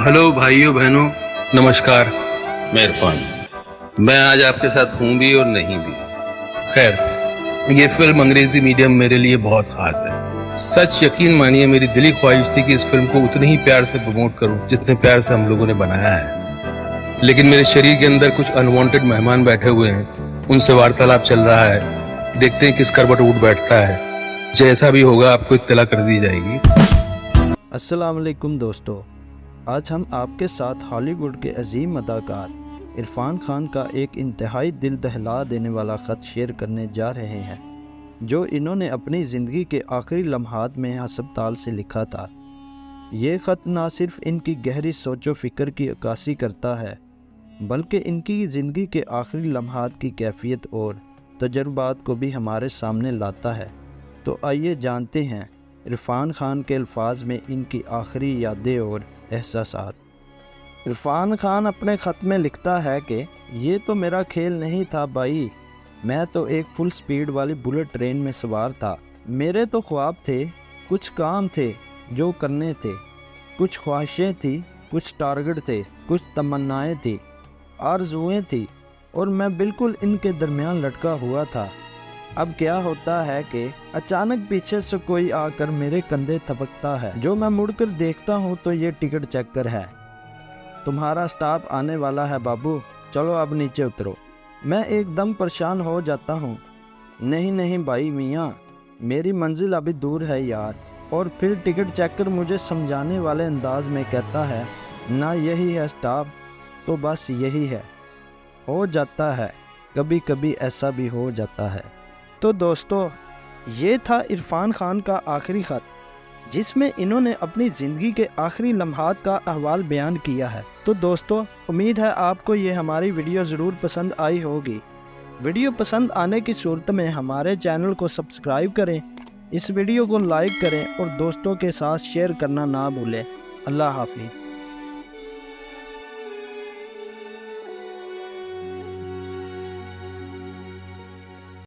Hello भाइयों बहनों, नमस्कार। मैं इरफान। मैं आज आपके साथ हूँ भी और नहीं भी। खैर, ये फिल्म अंग्रेजी मीडियम मेरे लिए बहुत खास है। सच यकीन मानिए, मेरी दिली ख्वाहिश थी कि इस फिल्म को उतने ही प्यार से प्रमोट करूं जितने प्यार से हम लोगों ने बनाया है। लेकिन मेरे शरीर के अंदर कुछ अनवांटेड मेहमान बैठे हुए हैं, उनसे वार्तालाप चल रहा है। देखते हैं किस करवट उठ बैठता है। जैसा भी होगा आपको इत्तला कर दी जाएगी। अस्सलाम वालेकुम दोस्तों, आज हम आपके साथ हॉलीवुड के अजीम अदाकार इरफान खान का एक इंतहाई दिल दहला देने वाला ख़त शेयर करने जा रहे हैं, जो इन्होंने अपनी ज़िंदगी के आखिरी लम्हात में हस्पताल से लिखा था। ये ख़त ना सिर्फ इनकी गहरी सोचो फ़िक्र की अक्कासी करता है, बल्कि इनकी ज़िंदगी के आखिरी लम्हात की कैफियत और तजुर्बात को भी हमारे सामने लाता है। तो आइए जानते हैं इरफान खान के अल्फाज में इनकी आखिरी यादें और एहसासात। इरफान खान अपने ख़त में लिखता है कि ये तो मेरा खेल नहीं था भाई, मैं तो एक फुल स्पीड वाली बुलेट ट्रेन में सवार था। मेरे तो ख्वाब थे, कुछ काम थे जो करने थे, कुछ ख्वाहिशें थी, कुछ टारगेट थे, कुछ तमन्नाएं थी, आरज़ुएं थी, और मैं बिल्कुल इनके दरमियान लटका हुआ था। अब क्या होता है कि अचानक पीछे से कोई आकर मेरे कंधे थपकता है। जो मैं मुड़कर देखता हूँ तो ये टिकट चेकर है। तुम्हारा स्टॉप आने वाला है बाबू, चलो अब नीचे उतरो। मैं एकदम परेशान हो जाता हूँ। नहीं नहीं भाई मियाँ, मेरी मंजिल अभी दूर है यार। और फिर टिकट चेकर मुझे समझाने वाले अंदाज में कहता है, ना यही है स्टॉप तो बस यही है। हो जाता है, कभी कभी ऐसा भी हो जाता है। तो दोस्तों, ये था इरफान खान का आखिरी ख़त, जिसमें इन्होंने अपनी ज़िंदगी के आखिरी लम्हात का अहवाल बयान किया है। तो दोस्तों, उम्मीद है आपको ये हमारी वीडियो ज़रूर पसंद आई होगी। वीडियो पसंद आने की सूरत में हमारे चैनल को सब्सक्राइब करें, इस वीडियो को लाइक करें और दोस्तों के साथ शेयर करना ना भूलें। अल्लाह हाफिज़।